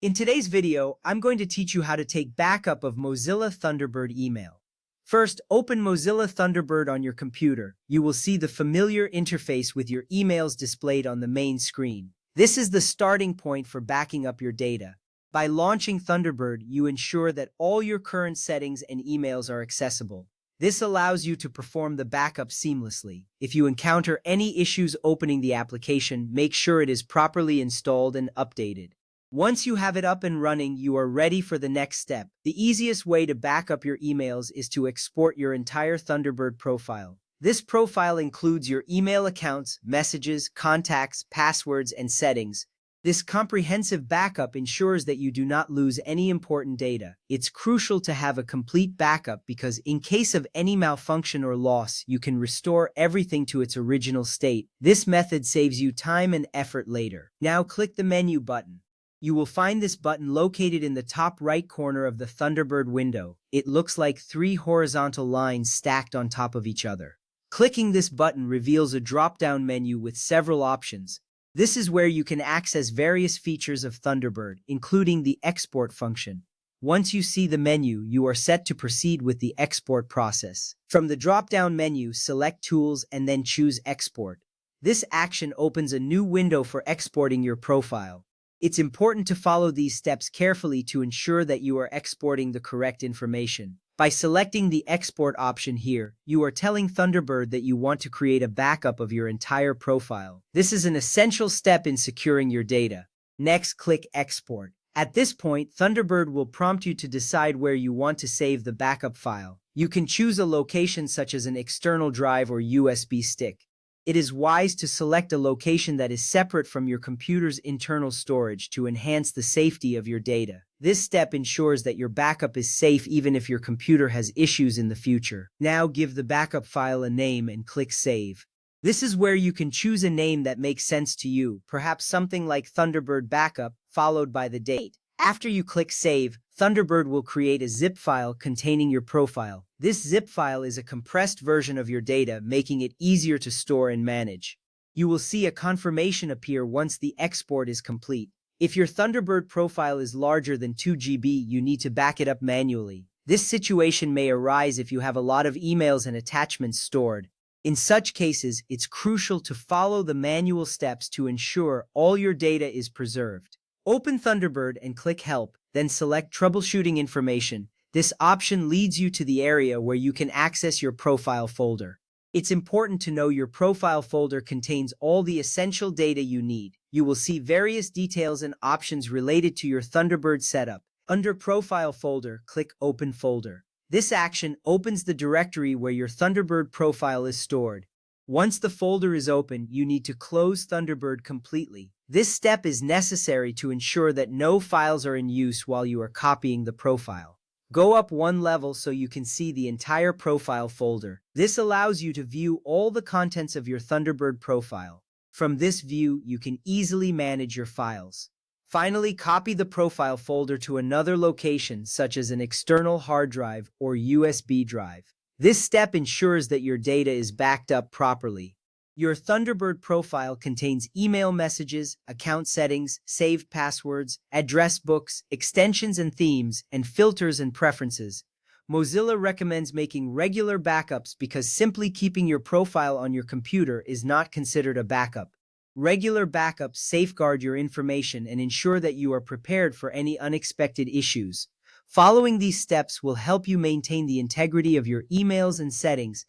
In today's video, I'm going to teach you how to take backup of Mozilla Thunderbird email. First, open Mozilla Thunderbird on your computer. You will see the familiar interface with your emails displayed on the main screen. This is the starting point for backing up your data. By launching Thunderbird, you ensure that all your current settings and emails are accessible. This allows you to perform the backup seamlessly. If you encounter any issues opening the application, make sure it is properly installed and updated. Once you have it up and running, you are ready for the next step. The easiest way to back up your emails is to export your entire Thunderbird profile. This profile includes your email accounts, messages, contacts, passwords, and settings. This comprehensive backup ensures that you do not lose any important data. It's crucial to have a complete backup because in case of any malfunction or loss, you can restore everything to its original state. This method saves you time and effort later. Now click the menu button. You will find this button located in the top right corner of the Thunderbird window. It looks like three horizontal lines stacked on top of each other. Clicking this button reveals a drop-down menu with several options. This is where you can access various features of Thunderbird, including the export function. Once you see the menu, you are set to proceed with the export process. From the drop-down menu, select Tools and then choose Export. This action opens a new window for exporting your profile. It's important to follow these steps carefully to ensure that you are exporting the correct information. By selecting the export option here, you are telling Thunderbird that you want to create a backup of your entire profile. This is an essential step in securing your data. Next, click Export. At this point, Thunderbird will prompt you to decide where you want to save the backup file. You can choose a location such as an external drive or USB stick. It is wise to select a location that is separate from your computer's internal storage to enhance the safety of your data. This step ensures that your backup is safe even if your computer has issues in the future. Now give the backup file a name and click Save. This is where you can choose a name that makes sense to you, perhaps something like Thunderbird Backup, followed by the date. After you click Save, Thunderbird will create a zip file containing your profile. This zip file is a compressed version of your data, making it easier to store and manage. You will see a confirmation appear once the export is complete. If your Thunderbird profile is larger than 2 GB, you need to back it up manually. This situation may arise if you have a lot of emails and attachments stored. In such cases, it's crucial to follow the manual steps to ensure all your data is preserved. Open Thunderbird and click Help, then select Troubleshooting Information. This option leads you to the area where you can access your profile folder. It's important to know your profile folder contains all the essential data you need. You will see various details and options related to your Thunderbird setup. Under Profile folder, click Open Folder. This action opens the directory where your Thunderbird profile is stored. Once the folder is open, you need to close Thunderbird completely. This step is necessary to ensure that no files are in use while you are copying the profile. Go up one level so you can see the entire profile folder. This allows you to view all the contents of your Thunderbird profile. From this view, you can easily manage your files. Finally, copy the profile folder to another location, such as an external hard drive or USB drive. This step ensures that your data is backed up properly. Your Thunderbird profile contains email messages, account settings, saved passwords, address books, extensions and themes, and filters and preferences. Mozilla recommends making regular backups because simply keeping your profile on your computer is not considered a backup. Regular backups safeguard your information and ensure that you are prepared for any unexpected issues. Following these steps will help you maintain the integrity of your emails and settings,